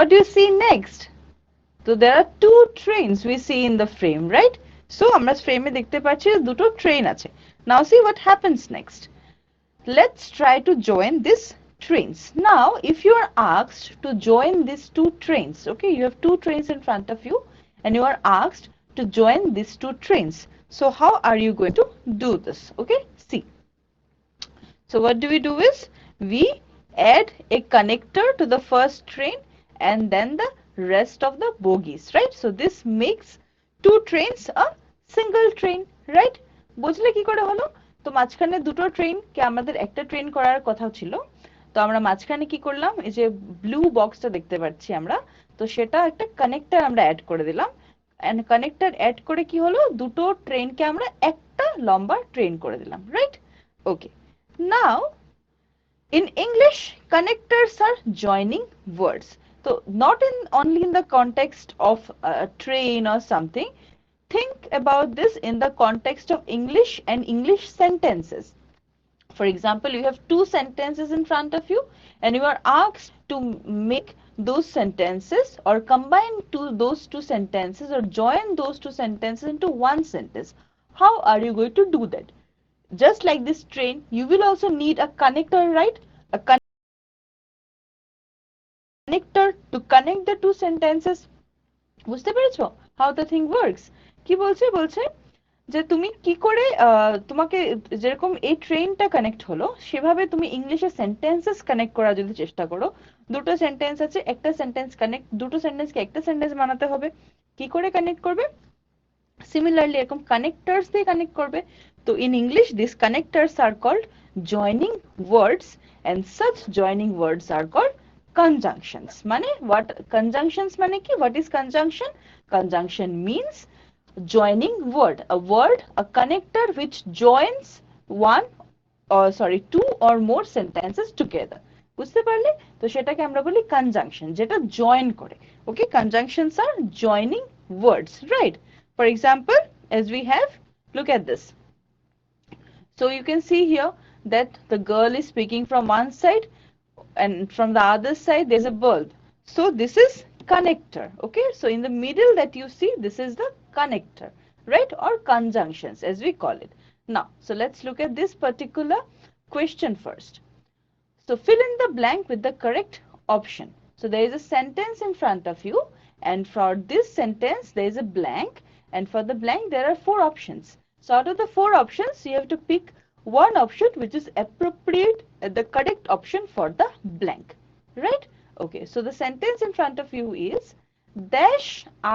What do you see next? So there are two trains we see in the frame, right? So আমরা frame এ দেখতে পাচ্ছি দুটো train আছে. Now see what happens next. Let's try to join these trains. Now, if you are asked to join these two trains, okay, you have two trains in front of you and you are asked to join these two trains. So how are you going to do this? Okay, see. So what do? Is we add a connector to the first train and then the rest of the bogies, right? So this makes two trains a single train, right? বুঝলে কি করে হলো? তো মাঝখানে দুটো train কে আমাদের একটা train করার কথা ছিল, তো আমরা মাঝখানে কি করলাম, এই যে ব্লু বক্সটা দেখতে পাচ্ছি আমরা, তো সেটা একটা কানেক্টর আমরা অ্যাড করে দিলাম, এন্ড কানেক্টর অ্যাড করে কি হলো, দুটো ট্রেনকে আমরা একটা লম্বা ট্রেন করে দিলাম, right? Okay, now in English, connectors are joining words. So not in only in the context of a train or something. Think about this in the context of English and English sentences. For example, you have two sentences in front of you and you are asked to make those sentences or combine those two sentences or join those two sentences into one sentence. How are you going to do that? Just like this train, you will also need a connector, right? A connector to connect the two sentences. বুঝতে পেরেছো how the thing works? কি বলছে, যে তুমি কি করে তোমাকে যেরকম এই ট্রেনটা কানেক্ট হলো সেভাবে তুমি ইংলিশে সেন্টেন্সেস কানেক্ট করার যদি চেষ্টা করো, দুটো সেন্টেন্স আছে, একটা সেন্টেন্স কানেক্ট, দুটো সেন্টেন্সকে একটা সেন্টেন্স বানাতে হবে, কি করে কানেক্ট করবে? Similarly, এরকম connectors দিয়ে connect করবে। তো in English, these connectors are called joining words and such joining words are called conjunctions. মানে what conjunctions মানে কি? What is conjunction? Conjunction means joining word, a connector which joins one or sorry two or more sentences together. বুঝতে পারলে? তো সেটাকে আমরা বলি conjunction, যেটা join করে। Okay, conjunctions are joining words, right? For example, as we have, look at this. So you can see here that the girl is speaking from one side and from the other side there's a bulb. So this is connector. Okay, so in the middle that you see, this is the connector, right? Or conjunctions as we call it. Now, so let's look at this particular question first. So fill in the blank with the correct option. So there is a sentence in front of you and for this sentence there is a blank, and for the blank there are four options. So out of the four options you have to pick one option which is appropriate, the correct option for the blank, right? Okay, so the sentence in front of you is dash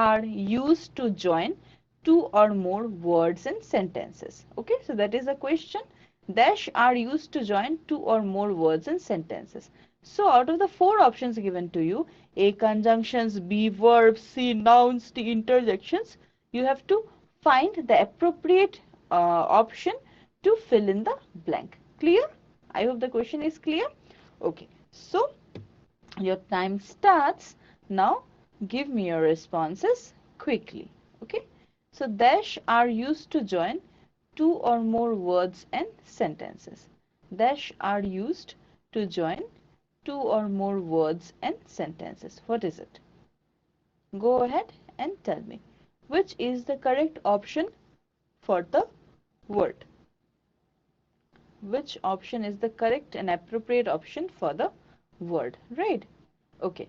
are used to join two or more words and sentences. Okay, so that is the question. Dash are used to join two or more words and sentences. So out of the four options given to you, A conjunctions, B verbs, C nouns, D interjections, you have to find the appropriate option to fill in the blank. Clear? I hope the question is clear. Okay, so your time starts now. Give me your responses quickly. Okay, so dash are used to join two or more words and sentences. Dash are used to join two or more words and sentences. What is it? Go ahead and tell me. Which is the correct option for the word? Which option is the correct and appropriate option for the word, right? Okay,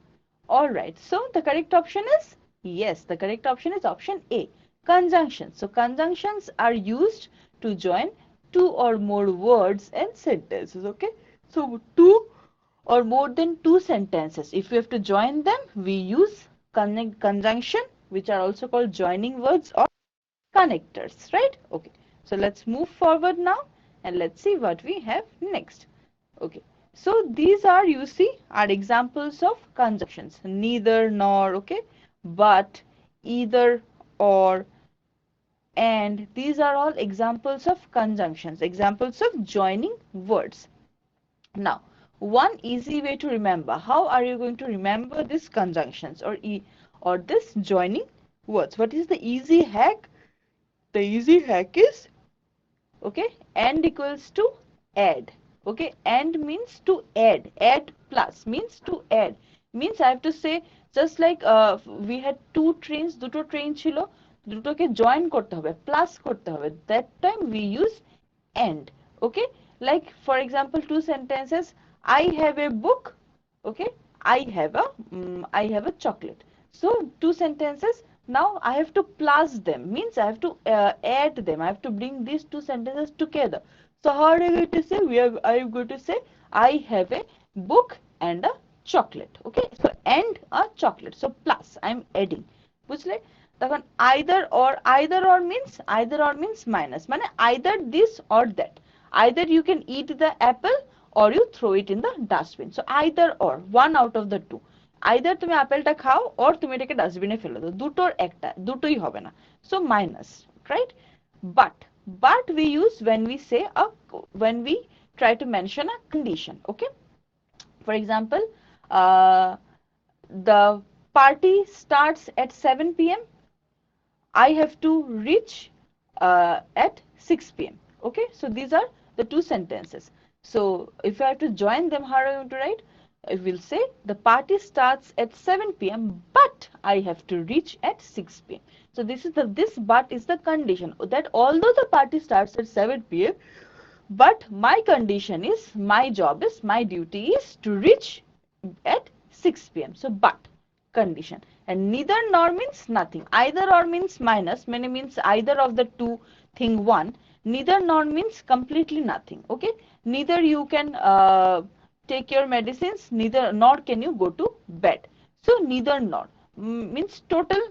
all right, so the correct option is, yes, the correct option is option A, conjunctions. So conjunctions are used to join two or more words and sentences. Okay, so two or more than two sentences, if we have to join them, we use conjunction, which are also called joining words or connectors, right? Okay, so let's move forward now and let's see what we have next. Okay, so these are, you see, are examples of conjunctions. Neither, nor, okay, but, either, or, and. These are all examples of conjunctions, examples of joining words. Now, one easy way to remember, how are you going to remember these conjunctions or this joining words? What is the easy hack? The easy hack is, okay, and equals to add. Okay, and means to add. Add plus means to add. Means I have to say just like we had two trains, দুটো train ছিল, দুটোকে join করতে হবে, plus করতে হবে, that time we use and. Okay, like for example two sentences, I have a book, okay, I have a chocolate. So two sentences, now I have to plus them, means I have to add them, I have to bring these two sentences together. So how are you going to say? I am going to say I have a book and a chocolate. Okay, so and a chocolate, so plus I am adding, বুঝলে? তখন either or means minus, মানে either this or that, either you can eat the apple or you throw it in the dustbin. So either or, one out of the two, either তুমি আপেলটা খাও or তুমি এটাকে ডাস্টবিনে ফেলে দাও, দুটোর একটা, দুটোই হবে না, so minus, right? But we use when we say when we try to mention a condition. Okay, for example, uh, the party starts at 7 p.m. I have to reach at 6 p.m. Okay, so these are the two sentences. So if I have to join them, how are I going to write? I will say the party starts at 7 p.m. but I have to reach at 6 p.m. So this but is the condition that although the party starts at 7 p.m. but my condition is, my job is, my duty is to reach at 6 p.m. So but condition, and neither nor means nothing, either or means minus, many means either of the two thing one, neither nor means completely nothing. Okay, neither you can take your medicines, neither nor can you go to bed. So neither nor means total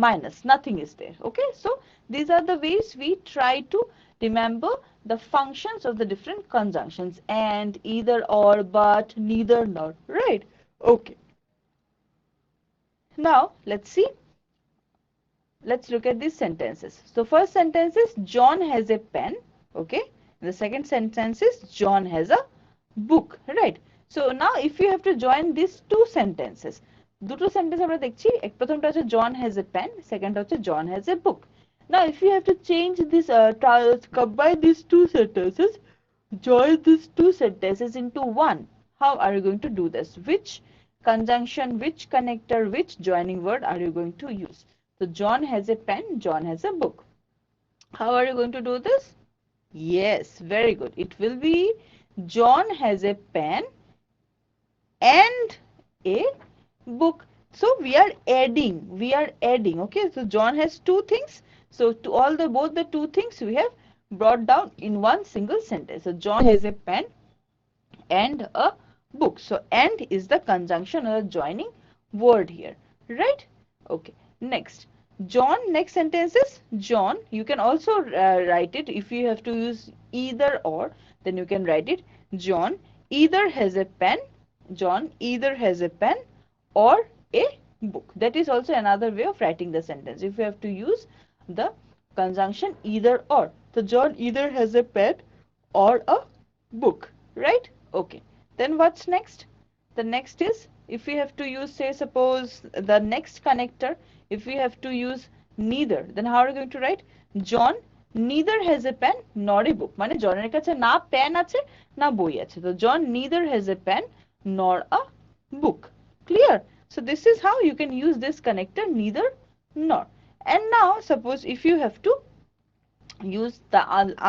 minus, nothing is there. Okay, so these are the ways we try to remember the functions of the different conjunctions, and, either or, but, neither nor, right? Okay, now let's look at these sentences. So first sentence is John has a pen. Okay, the second sentence is John has a book, right? So now if you have to join these two sentences, দুটো sentence আমরা দেখছি, প্রথমটা হচ্ছে John has a pen, second হচ্ছে John has a book. Now if you have to change this, combine these two sentences, join these two sentences into one, how are you going to do this? Which conjunction, which connector, which joining word are you going to use? So John has a pen, John has a book. How are you going to do this? Yes, very good. It will be John has a pen and a book. So we are adding, okay? So John has two things, so to both the two things we have brought down in one single sentence. So John has a pen and a book. So and is the conjunction or the joining word here, right? Okay, next John, next sentence is John. You can also write it, if you have to use either or, then you can write it John either has a pen, John either has a pen or a book. That is also another way of writing the sentence, if you have to use the conjunction either or. So John either has a pen or a book, right? Okay, then what's next? The next is, if we have to use, say suppose the next connector, if we have to use neither, then how are you going to write? John neither has a pen nor a book, মানে জনের কাছে না pen আছে না বই আছে, তো John neither has a pen nor a book. Clear? So this is how you can use this connector neither nor. And now suppose if you have to use the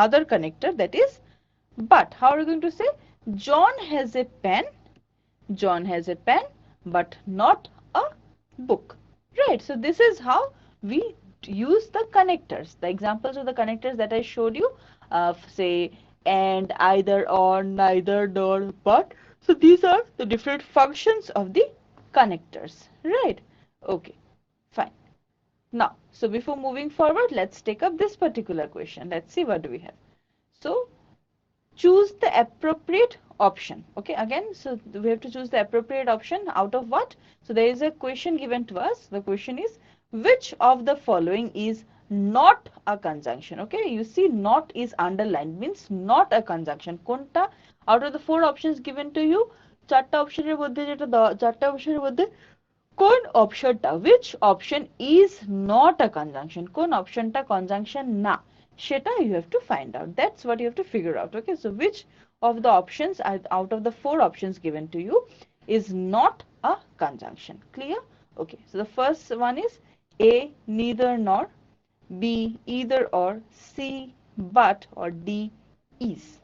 other connector, that is but, how are you going to say? John has a pen, John has a pen but not a book, right? So this is how we use the connectors. The examples of the connectors that I showed you, say and, either or, neither nor, but. So these are the different functions of the connectors, right? Okay, fine. Now, so before moving forward, let's take up this particular question. Let's see what do we have. So choose the appropriate option. Okay, again, so we have to choose the appropriate option out of what? So there is a question given to us. The question is, which of the following is not a conjunction? Okay, you see not is underlined, means not a conjunction. কোনটা out of the four options given to you, চারটা অপশনের মধ্যে যেটা চারটা অপশনের মধ্যে কোন অপশনটা, which option is not a conjunction, কোন অপশনটা conjunction না, সেটা you have to find out. That's what you have to figure out. Okay, so which of the options out of the four options given to you is not a conjunction. Clear? Okay, so the first one is A, neither nor, B, either or, C, but, or D, is.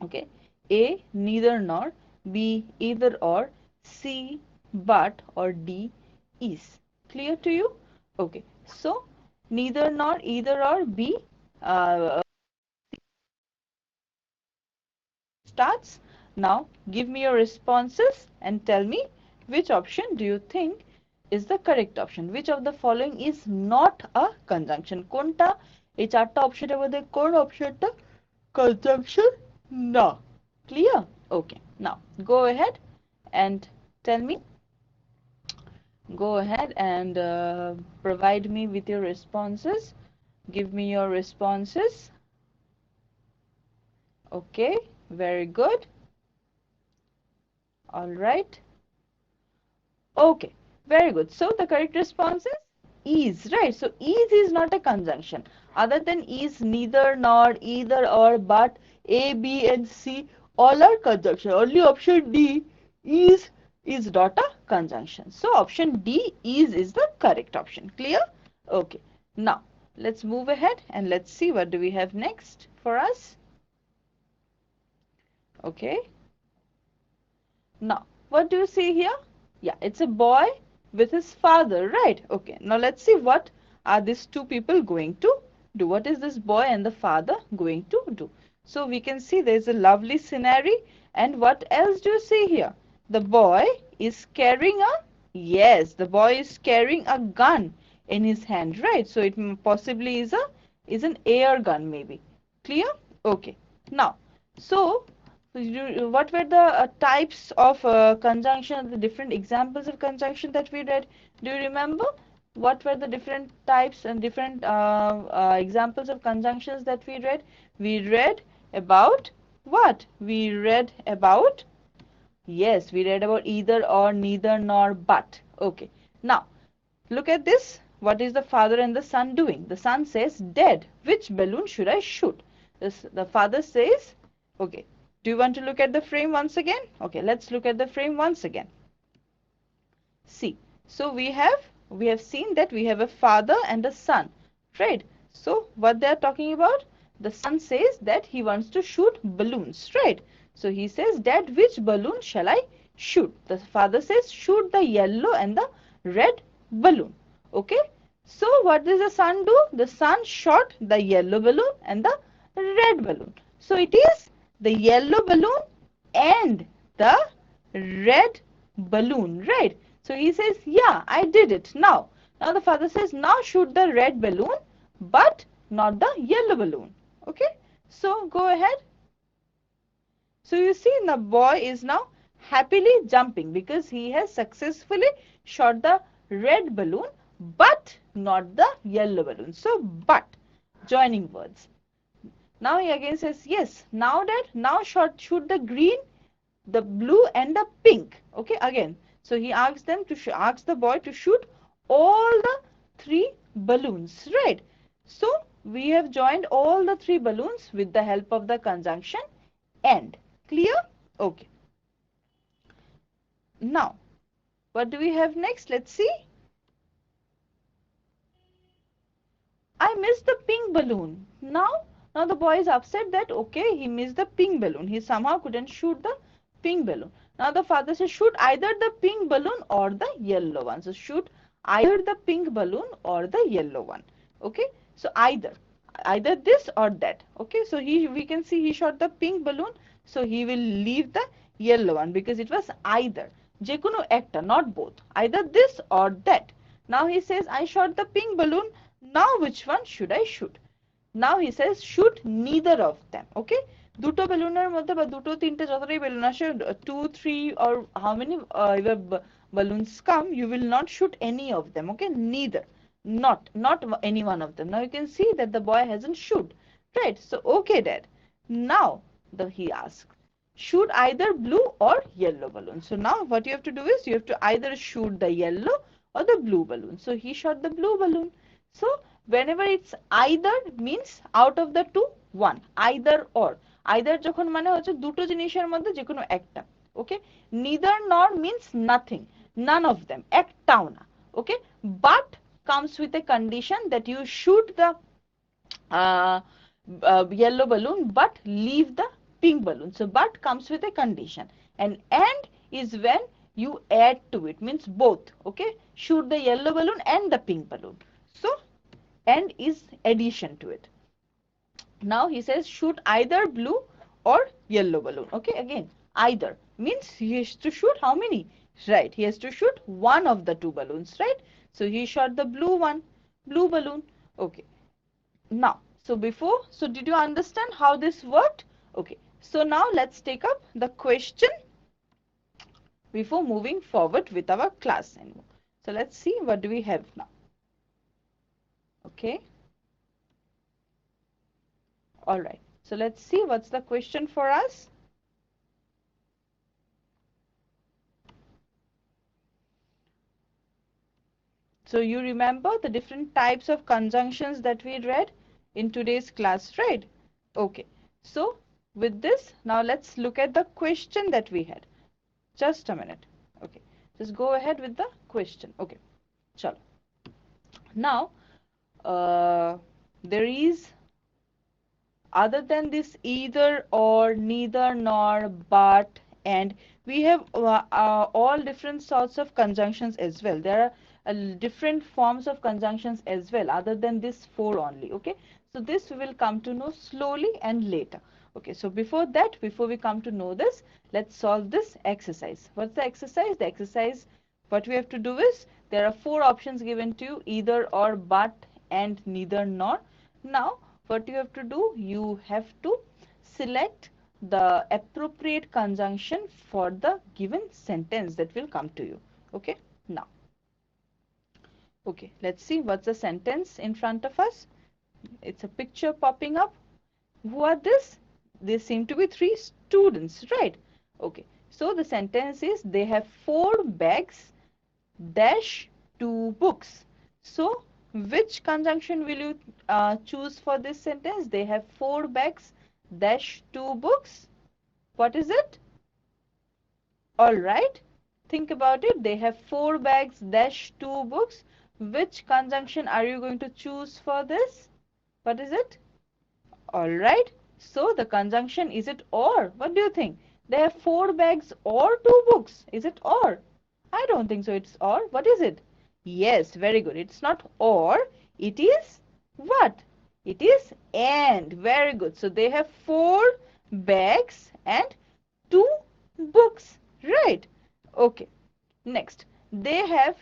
Okay, A, neither nor, B, either or, C, but, or D, is. Clear to you? Okay, so neither nor, either or, B starts. Now give me your responses and tell me which option do you think is the correct option. Which of the following is not a conjunction? কোনটা এই চারটা অপশনের মধ্যে কোন অপশনটা conjunction না? Clear? Okay. Now go ahead and tell me. Go ahead and provide me with your responses. Give me your responses. Okay, very good. All right. Okay, very good. So the correct response is, right? So is not a conjunction. Other than is, neither, nor, either, or, but, A, B, and C all are conjunction. Only option D is not a conjunction. So option D is the correct option. Clear? Okay. Now let's move ahead and let's see what do we have next for us. Okay. Now, what do you see here? Yeah, it's a boy with his father, right? Okay, now let's see what are these two people going to do. What is this boy and the father going to do? So we can see there's a lovely scenery. And what else do you see here? The boy is carrying a, yes, the boy is carrying a gun in his hand, right? So it possibly is an air gun maybe. Clear? Okay. Now, so what were the types of conjunction, the different examples of conjunction that we read? Do you remember? What were the different types and different examples of conjunctions that we read? We read about what? We read about, yes, we read about either or, neither nor, but. Okay. Now, look at this. What is the father and the son doing? The son says, dead. Which balloon should I shoot? The father says, okay. Do you want to look at the frame once again? Okay, let's look at the frame once again. See, so we have seen that we have a father and a son, right? So what they are talking about? The son says that he wants to shoot balloons, right? So he says, Dad, which balloon shall I shoot? The father says, shoot the yellow and the red balloon. Okay? So what does the son do? The son shot the yellow balloon and the red balloon. So it is the yellow balloon and the red balloon, right? So he says, yeah, I did it. Now the father says, now shoot the red balloon, but not the yellow balloon. Okay? So go ahead. So you see, the boy is now happily jumping because he has successfully shot the red balloon, but not the yellow balloon. So, but, joining words. Now he again says, yes, now that, now shoot the green, the blue and the pink. Okay, again. So he asks them to asks the boy to shoot all the three balloons, right? So we have joined all the three balloons with the help of the conjunction and. Clear? Okay. Now, what do we have next? Let's see. I missed the pink balloon. Now the boy is upset that, okay, he missed the pink balloon. He somehow couldn't shoot the pink balloon. Now the father says, shoot either the pink balloon or the yellow one. So shoot either the pink balloon or the yellow one. Okay. So either this or that. Okay. So we can see he shot the pink balloon. So he will leave the yellow one because it was either. Jekono ekta, not both. Either this or that. Now he says, I shot the pink balloon. Now which one should I shoot? Now he says, shoot neither of them. Okay? দুটো বেলুনের মধ্যে বা দুটো তিনটে যতটাই balloon আসে 2 3 or how many balloons come, you will not shoot any of them. Okay? Neither. Not any one of them. Now you can see that the boy hasn't shoot. Right? So okay, Dad. Now he asks, shoot either blue or yellow balloon. So now what you have to do is you have to either shoot the yellow or the blue balloon. So he shot the blue balloon. So whenever it's either means out of the two, one. Either or. Either যখন মানে হচ্ছে দুটো জিনিসের মধ্যে যে কোনো একটা। Okay, neither nor means nothing, none of them, ektaও না. Okay, but comes with a condition that you shoot the uh, yellow balloon but leave the pink balloon. So but comes with a condition, and is when you add to it, means both. Okay, shoot the yellow balloon and the pink balloon. So and is addition to it. Now he says shoot either blue or yellow balloon. Okay, again either means he has to shoot how many? Right, he has to shoot one of the two balloons, right? So he shot the blue one, blue balloon. Okay, now so did you understand how this worked? Okay, so now let's take up the question before moving forward with our class. So let's see what do we have now. Okay, all right, so let's see what's the question for us. So you remember the different types of conjunctions that we read in today's class, right? Okay, so with this, now let's look at the question that we had. Just a minute. Okay, just go ahead with the question. Okay, chalo. Now, there is, other than this either or, neither nor, but, and, we have all different sorts of conjunctions as well. There are different forms of conjunctions as well, other than this four only. Okay, so this we will come to know slowly and later. Okay, so before that, before we come to know this, let's solve this exercise. What's the exercise? The exercise, what we have to do is, there are four options given to you, either or, but, and, neither nor. Now what you have to do, you have to select the appropriate conjunction for the given sentence that will come to you. Okay, now, okay, let's see what's the sentence in front of us. It's a picture popping up. Who are this? They seem to be three students, right? Okay, so the sentence is, they have 4 bags dash 2 books. So which conjunction will you choose for this sentence? They have 4 bags dash 2 books. What is it? All right, think about it. They have 4 bags dash 2 books. Which conjunction are you going to choose for this? What is it? All right, so the conjunction, is it or? What do you think? They have 4 bags or 2 books. Is it or? I don't think so it's or. What is it? Yes, very good. It's not or. It is what? It is and. Very good. So they have 4 bags and 2 books. Right. Okay. Next. They have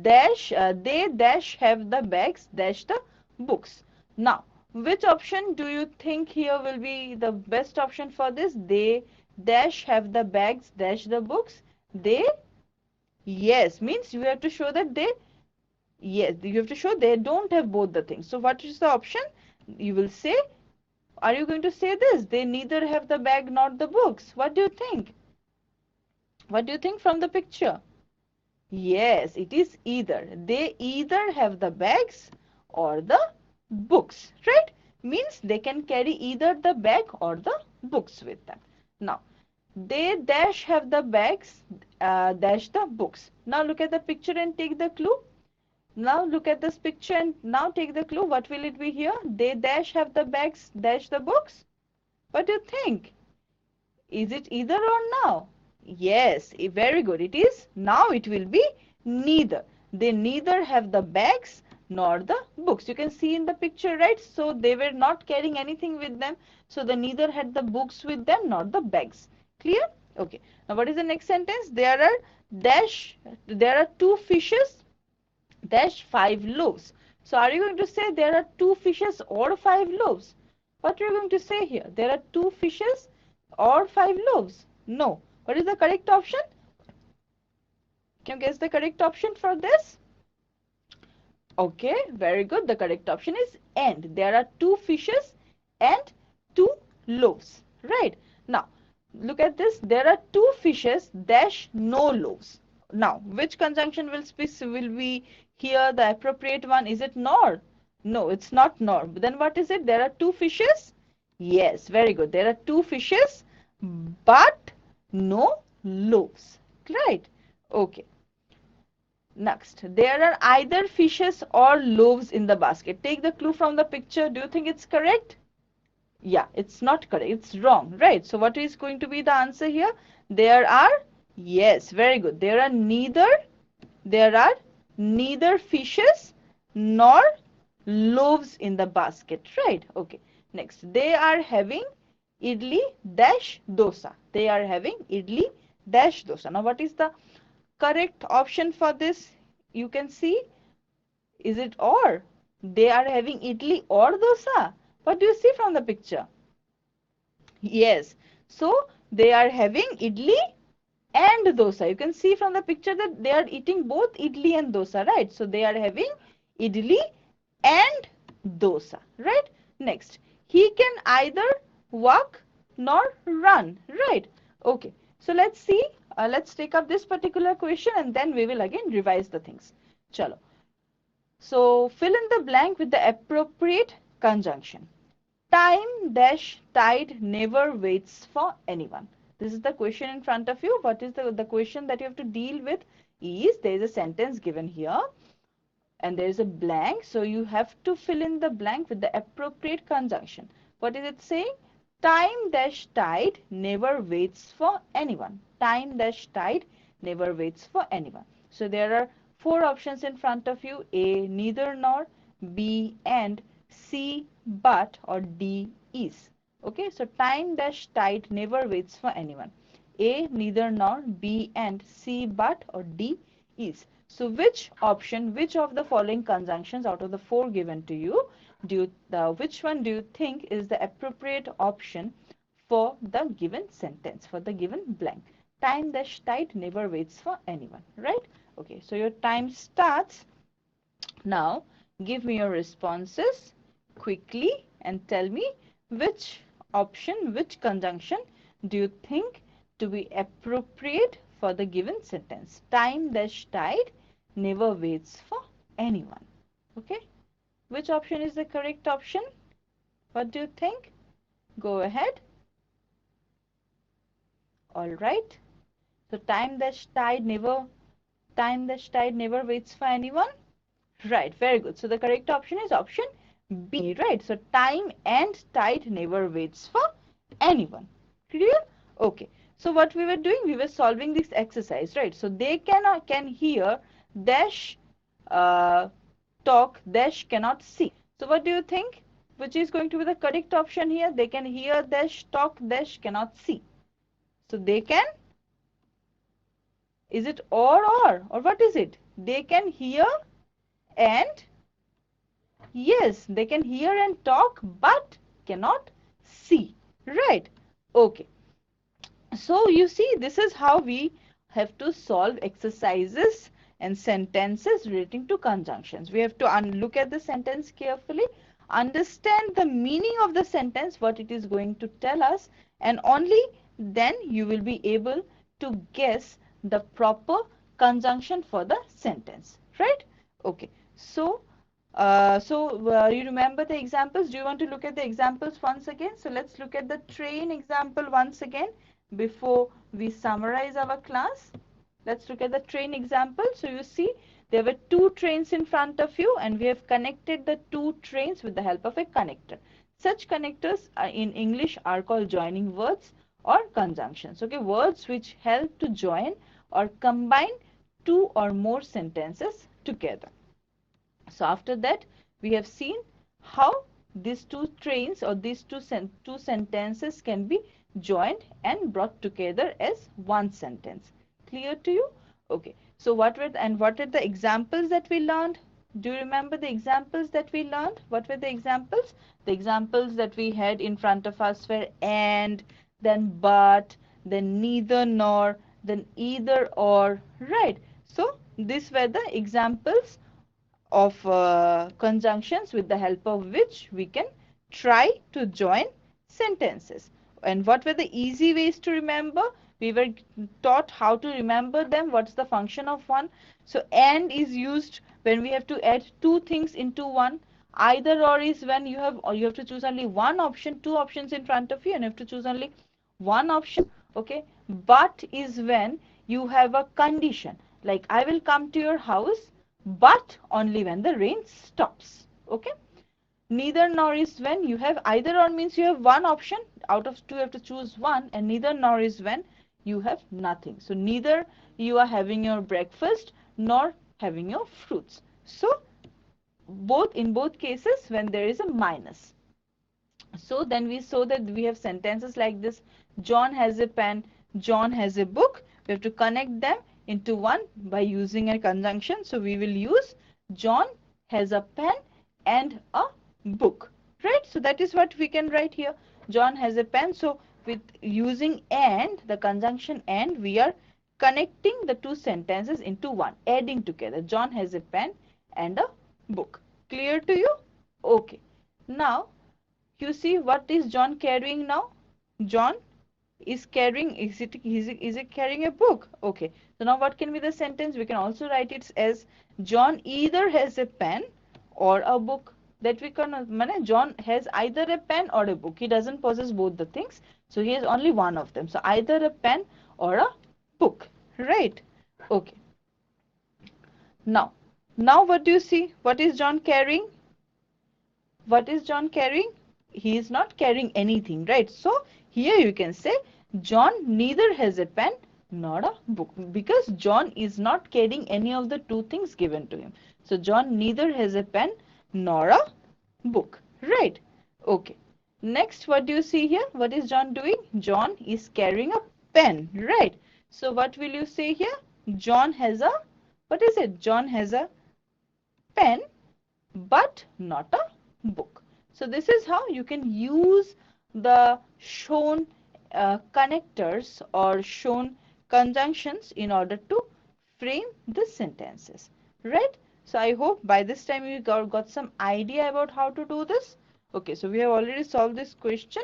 dash, they dash have the bags dash the books. Now, which option do you think here will be the best option for this? They dash have the bags dash the books. They, yes, means you have to show that they, yes, you have to show they don't have both the things. So what is the option? You will say, are you going to say this? They neither have the bag nor the books. What do you think? What do you think from the picture? Yes, it is either. They either have the bags or the books, right? Means they can carry either the bag or the books with them. Now, they dash have the bags, dash the books. Now look at the picture and take the clue. Now look at this picture and now take the clue. What will it be here? They dash have the bags, dash the books. What do you think? Is it either or now? Yes, very good. It is now. It will be neither. They neither have the bags nor the books. You can see in the picture, right? So they were not carrying anything with them. So they neither had the books with them nor the bags. Clear? Okay. Now what is the next sentence? There are 2 fishes dash 5 loaves. So are you going to say there are 2 fishes or 5 loaves? What are you going to say here? There are 2 fishes or 5 loaves? No. What is the correct option? Can you guess the correct option for this? Okay, very good. The correct option is and. There are 2 fishes and 2 loaves. Right. Now, look at this. There are 2 fishes dash no loaves. Now, which conjunction will be here the appropriate one? Is it nor? No, it's not nor. Then what is it? There are 2 fishes? Yes, very good. There are 2 fishes but no loaves, right? Okay. Next, there are either fishes or loaves in the basket. Take the clue from the picture. Do you think it's correct? Yeah, it's not correct. It's wrong, right? So what is going to be the answer here? There are, yes, very good. There are neither fishes nor loaves in the basket, right? Okay. Next, they are having idli dash dosa. They are having idli dash dosa. Now, what is the correct option for this? You can see, is it or? They are having idli or dosa. What do you see from the picture? Yes. So they are having idli and dosa. You can see from the picture that they are eating both idli and dosa, right? So they are having idli and dosa, right? Next, he can either walk nor run, right? Okay. So let's see. Let's take up this particular question and then we will again revise the things. Chalo. So fill in the blank with the appropriate conjunction. Time dash tide never waits for anyone. This is the question in front of you. What is the question that you have to deal with is there is a sentence given here and there is a blank. So you have to fill in the blank with the appropriate conjunction. What is it saying? Time dash tide never waits for anyone. Time dash tide never waits for anyone. So there are four options in front of you. A, neither nor, B, and, C, but, or D, is. Okay, so time dash tide never waits for anyone. A, neither nor, B, and, C, but, or D, is. So which option, which of the following conjunctions out of the four given to you, which one do you think is the appropriate option for the given sentence, for the given blank? Time dash tide never waits for anyone, right? Okay, so your time starts now. Give me your responses quickly and tell me which option, which conjunction do you think to be appropriate for the given sentence. Time dash tide never waits for anyone. Okay, which option is the correct option? What do you think? Go ahead. All right. So time dash tide never waits for anyone. Right, very good. So the correct option is option B, right? So time and tide never waits for anyone. Clear? Okay. So what we were doing, we were solving this exercise, right? So they can hear dash talk dash cannot see. So what do you think? Which is going to be the correct option here? They can hear dash talk dash cannot see. So they can, is it or what is it? They can hear and, yes, they can hear and talk but cannot see, right? Okay. So you see, this is how we have to solve exercises and sentences relating to conjunctions. We have to look at the sentence carefully, understand the meaning of the sentence, what it is going to tell us, and only then you will be able to guess the proper conjunction for the sentence, right? Okay. So you remember the examples? Do you want to look at the examples once again? So let's look at the train example once again before we summarize our class. Let's look at the train example. So you see there were two trains in front of you and we have connected the two trains with the help of a connector. Such connectors in English are called joining words or conjunctions. Okay, words which help to join or combine two or more sentences together. So after that, we have seen how these two trains or these two sentences can be joined and brought together as one sentence. Clear to you? Okay. So what were the examples that we learned? Do you remember the examples that we learned? What were the examples? The examples that we had in front of us were and, then but, then neither nor, then either or, right? So these were the examples of conjunctions with the help of which we can try to join sentences. And what were the easy ways to remember? We were taught how to remember them. What's the function of one? So and is used when we have to add two things into one. Either or is when you have to choose only one option, two options in front of you, and you have to choose only one option. Okay. But is when you have a condition, like I will come to your house, but only when the rain stops. Okay. Neither nor is when you have either or means you have one option out of two, you have to choose one, and neither nor is when you have nothing. So neither you are having your breakfast nor having your fruits. So both, in both cases, when there is a minus. So then we saw that we have sentences like this: John has a pen, John has a book. We have to connect them into one by using a conjunction. So we will use John has a pen and a book, right? So that is what we can write here. John has a pen. So with using and, the conjunction and, we are connecting the two sentences into one, adding together. John has a pen and a book. Clear to you? Okay. Now you see, what is John carrying now? John is carrying, is it carrying a book? Okay. So now what can be the sentence? We can also write it as John either has a pen or a book. That we can, John has either a pen or a book. He doesn't possess both the things. So he has only one of them. So either a pen or a book. Right? Okay. Now what do you see? What is John carrying? What is John carrying? He is not carrying anything, right? So here you can say John neither has a pen nor a book, because John is not carrying any of the two things given to him. So John neither has a pen nor a book, right? Okay. Next, what do you see here? What is John doing? John is carrying a pen, right? So what will you say here? John has a, what is it? John has a pen but not a book. So this is how you can use the shown connectors or shown conjunctions in order to frame the sentences, right? So I hope by this time you got some idea about how to do this. Okay, so we have already solved this question.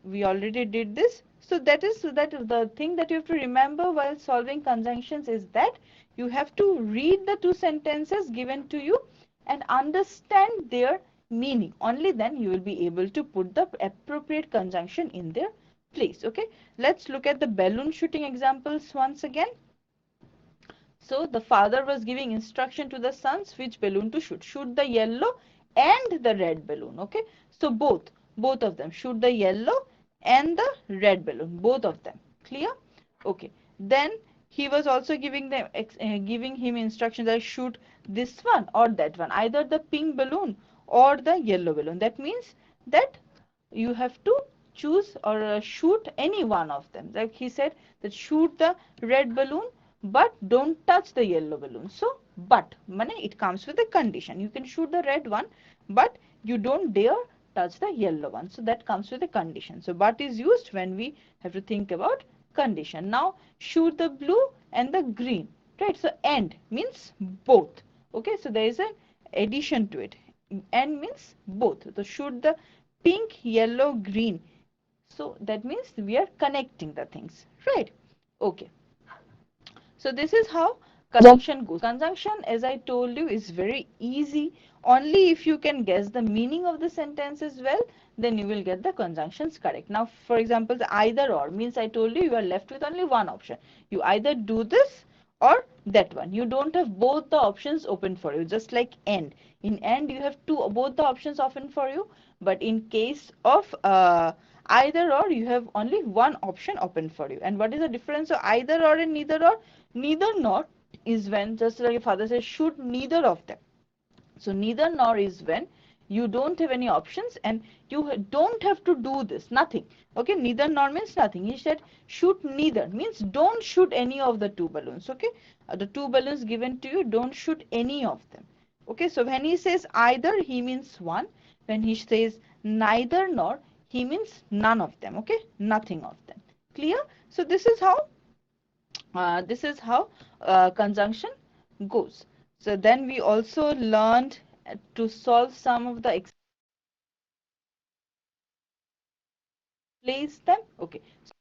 We already did this. So that is that the thing that you have to remember while solving conjunctions is that you have to read the two sentences given to you and understand their meaning. Only then you will be able to put the appropriate conjunction in their place. Okay, let's look at the balloon shooting examples once again. So the father was giving instruction to the sons which balloon to shoot. Shoot the yellow and the red balloon. Okay. So both of them. Shoot the yellow and the red balloon. Both of them. Clear? Okay. Then he was also giving them giving him instructions that shoot this one or that one. Either the pink balloon or the yellow balloon. That means that you have to choose or shoot any one of them. Like he said that shoot the red balloon but don't touch the yellow balloon. So but it comes with a condition. You can shoot the red one but you don't dare touch the yellow one. So that comes with a condition. So but is used when we have to think about condition. Now shoot the blue and the green, right? So and means both. Okay, so there is an addition to it. And means both. So shoot the pink, yellow, green. So that means we are connecting the things, right? Okay. So this is how conjunction goes. Conjunction, as I told you, is very easy. Only if you can guess the meaning of the sentence as well, then you will get the conjunctions correct. Now, for example, the either or means I told you, you are left with only one option. You either do this or that one. You don't have both the options open for you, just like and. In and, you have both the options open for you, but in case of either or, you have only one option open for you. And what is the difference of either or and neither or? Neither nor is when, just like your father says, should neither of them. So neither nor is when you don't have any options and you don't have to do this, nothing. Okay, neither nor means nothing. He said shoot neither means don't shoot any of the two balloons. Okay, the two balloons given to you, don't shoot any of them. Okay, so when he says either, he means one. When he says neither nor, he means none of them. Okay, nothing of them. Clear? So this is how conjunction goes. So then we also learned to solve some of the place them. Okay. So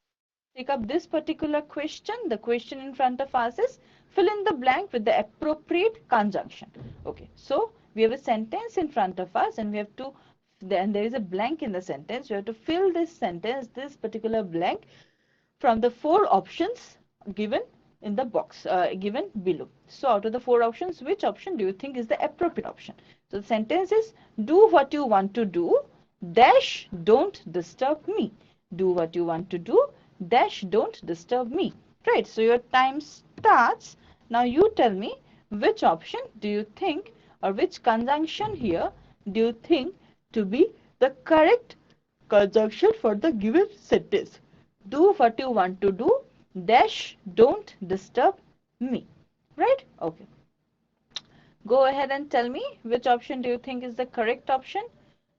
take up this particular question. The question in front of us is fill in the blank with the appropriate conjunction. Okay. So we have a sentence in front of us and we have to, then there is a blank in the sentence. We have to fill this sentence, this particular blank from the four options given in the box given below. So out of the four options, which option do you think is the appropriate option? So the sentence is, do what you want to do, dash don't disturb me. Do what you want to do, dash don't disturb me. Right, so your time starts. Now you tell me, which option do you think, or which conjunction here do you think to be the correct conjunction for the given sentence? Do what you want to do, dash don't disturb me. Right? Okay. Go ahead and tell me, which option do you think is the correct option?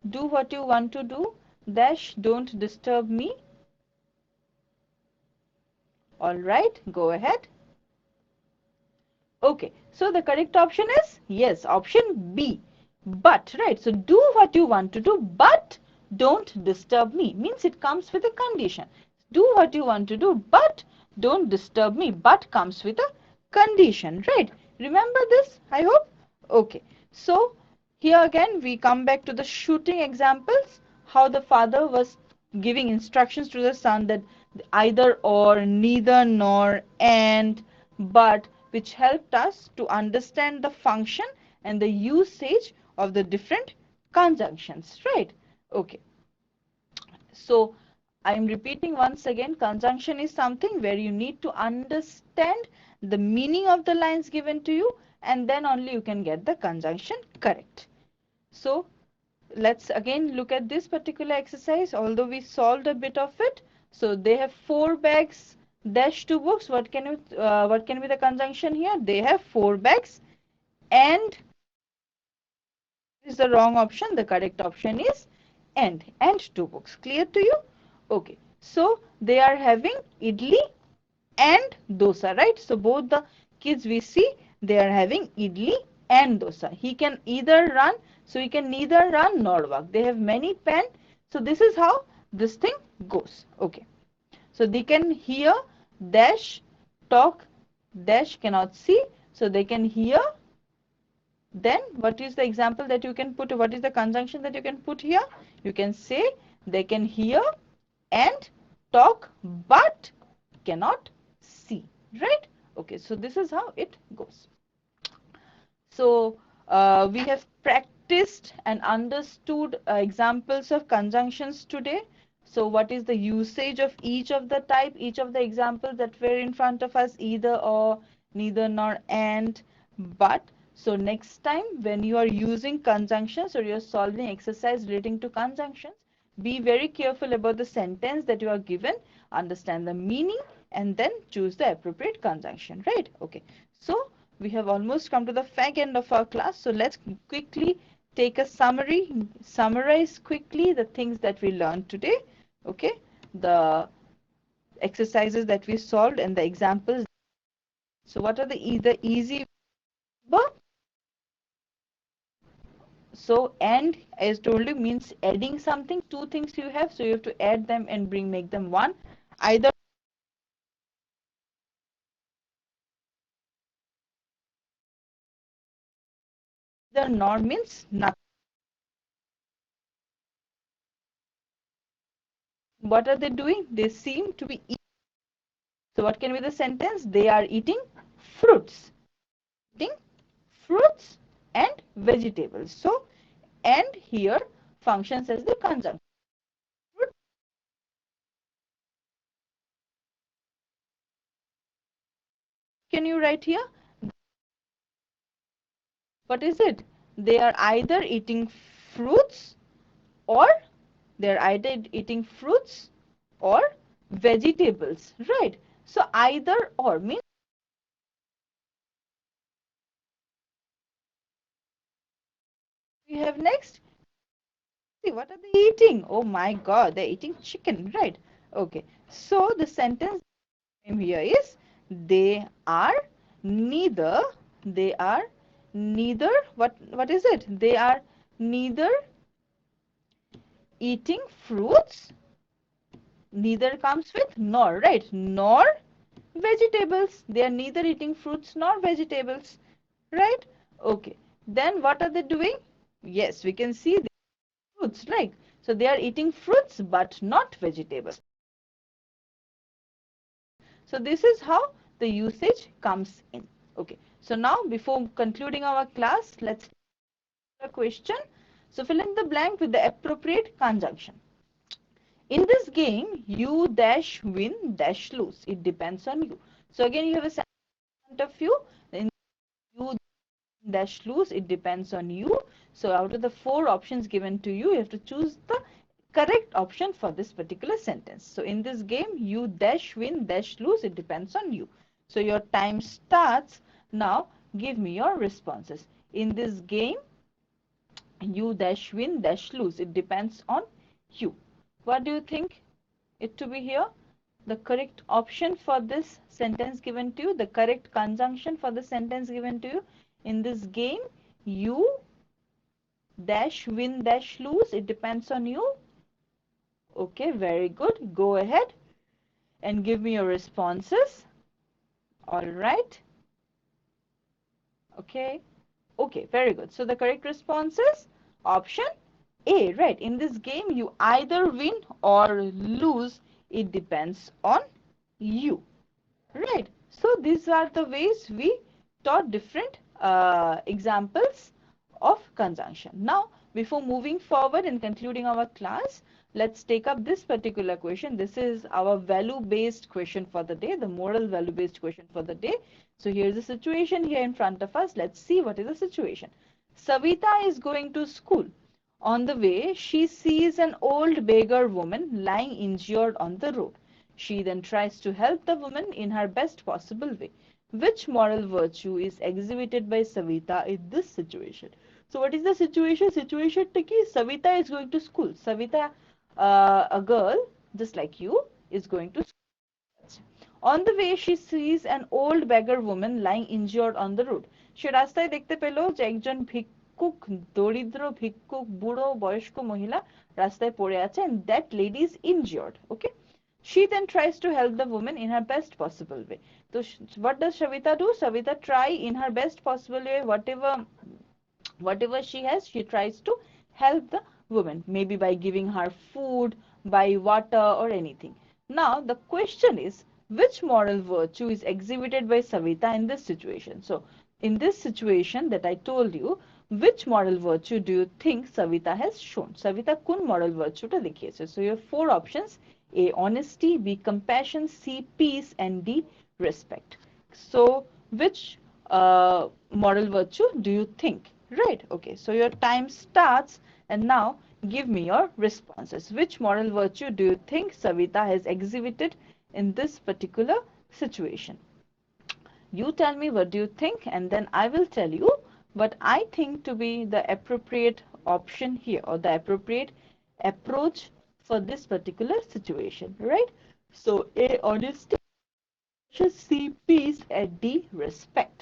Do what you want to do, dash don't disturb me. All right, go ahead. Okay, so the correct option is, yes, option B. But, right, so do what you want to do, but don't disturb me. Means it comes with a condition. Do what you want to do, but don't disturb me. But comes with a condition, right? Remember this, I hope? Okay, so here again we come back to the shooting examples, how the father was giving instructions to the son that either or, neither nor, and, but, which helped us to understand the function and the usage of the different conjunctions, right? Okay. So I'm repeating once again, conjunction is something where you need to understand the meaning of the lines given to you, and then only you can get the conjunction correct. So let's again look at this particular exercise, although we solved a bit of it. So they have 4 bags dash 2 books. What can be the conjunction here? They have 4 bags, and is the wrong option. The correct option is and 2 books. Clear to you? Okay. So they are having idli and dosa, right? So both the kids we see, they are having idli and dosa. He can either run, so he can neither run nor walk. They have many pen. So this is how this thing goes. Okay. So they can hear, dash, talk, dash cannot see. So they can hear. Then what is the example that you can put? What is the conjunction that you can put here? You can say they can hear and talk but cannot see, right? Okay, so this is how it goes. So we have practiced and understood examples of conjunctions today. So what is the usage of each of the type, each of the examples that were in front of us, either or, neither nor, and, but. So next time when you are using conjunctions or you're solving exercise relating to conjunctions, be very careful about the sentence that you are given, understand the meaning, and then choose the appropriate conjunction, right? Okay. So we have almost come to the fag end of our class. So let's quickly take a summarize quickly the things that we learned today. Okay. The exercises that we solved and the examples. So what are the easy? So and, as told you, means adding something, 2 things you have, so you have to add them and make them 1. Either nor means nothing. What are they doing? They seem to be eating. So what can be the sentence? They are eating fruits. Eating fruits and vegetables. So and here functions as the conjunction. Can you write here? What is it? They are either eating fruits or they're either eating fruits or vegetables, right? So either or means we have next. See, what are they eating? Oh my God, they're eating chicken, right? Okay. So the sentence here is they are neither, they are neither, what is it? They are neither eating fruits, neither comes with nor, right? Nor vegetables. They are neither eating fruits nor vegetables, right? Okay. Then what are they doing? Yes, we can see fruits, right? So they are eating fruits but not vegetables. So this is how the usage comes in. Okay. So now before concluding our class, let's take a question. So fill in the blank with the appropriate conjunction. In this game, you dash win dash lose. It depends on you. So again, you have a sentence in front of you. In you dash lose, it depends on you. So out of the 4 options given to you, you have to choose the correct option for this particular sentence. So in this game, you dash win dash lose, it depends on you. So your time starts now. Give me your responses. In this game, you dash win dash lose, it depends on you. What do you think it to be here? The correct option for this sentence given to you, the correct conjunction for the sentence given to you. In this game, you dash win dash lose, it depends on you. Okay, very good. Go ahead and give me your responses. All right. Okay. Okay, very good. So the correct response is option A, right? In this game, you either win or lose. It depends on you, right? So these are the ways we taught different examples of conjunction. Now, before moving forward and concluding our class, let's take up this particular question. This is our value-based question for the day, the moral value-based question for the day. So here's the situation here in front of us. Let's see what is the situation. Savita is going to school. On the way, she sees an old beggar woman lying injured on the road. She then tries to help the woman in her best possible way. Which moral virtue is exhibited by Savita in this situation? So what is the situation? Situation is Savita is going to school. Savita, a girl just like you, is going to school. On the way, she sees an old beggar woman lying injured on the road. সে রাস্তায় দেখতে পেল যে একজন ভিক্ষুক, দরিদ্র ভিক্ষুক, বুড়ো বয়স্ক মহিলা রাস্তায় পড়ে আছে, and that lady is injured. Okay. She then tries to help the woman in her best possible way. So what does Savita do? Savita try in her best possible way, whatever she has, she tries to help the woman, maybe by giving her food, by water or anything. Now the question is, which moral virtue is exhibited by Savita in this situation? So in this situation that I told you, which moral virtue do you think Savita has shown? Savita kun moral virtue ta dekhiyese. So you have 4 options: A, honesty; B, compassion; C, peace; and D, respect. So which moral virtue do you think? Right. Okay. So your time starts, and now give me your responses. Which moral virtue do you think Savita has exhibited in this particular situation? You tell me what do you think, and then I will tell you what I think to be the appropriate option here, or the appropriate approach for this particular situation, right? So A, honesty; C, peace; and D, respect.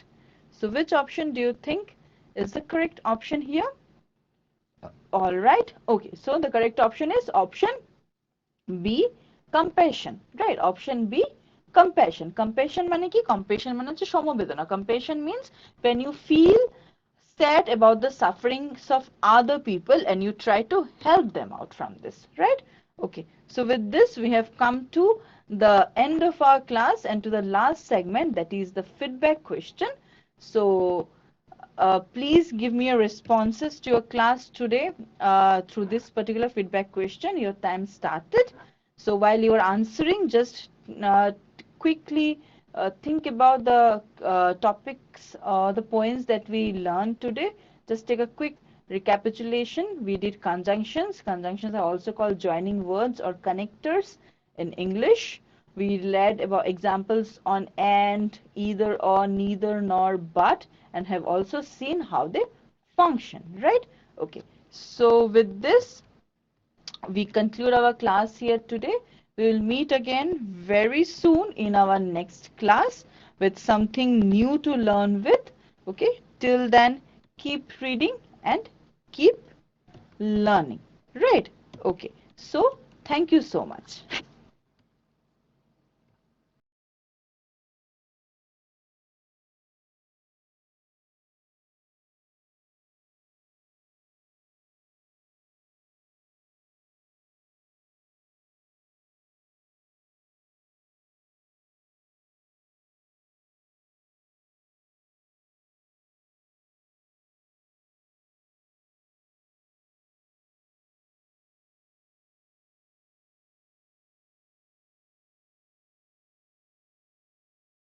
So which option do you think is the correct option here? All right. Okay. So the correct option is option B, compassion. Right. Option B, compassion. Compassion মানে কি? Compassion মানে হচ্ছে সমবেদনা. Compassion means when you feel sad about the sufferings of other people and you try to help them out from this, right? Okay. So with this, we have come to the end of our class and to the last segment, that is the feedback question. So please give me your responses to your class today through this particular feedback question. Your time started. So while you are answering, just quickly think about the topics or the points that we learned today. Just take a quick recapitulation. We did conjunctions. Conjunctions are also called joining words or connectors in English. We read about examples on and, either or, neither, nor, but, and have also seen how they function, right? Okay. So with this, we conclude our class here today. We will meet again very soon in our next class with something new to learn with. Okay. Till then, keep reading and keep learning. Right. Okay. So, thank you so much.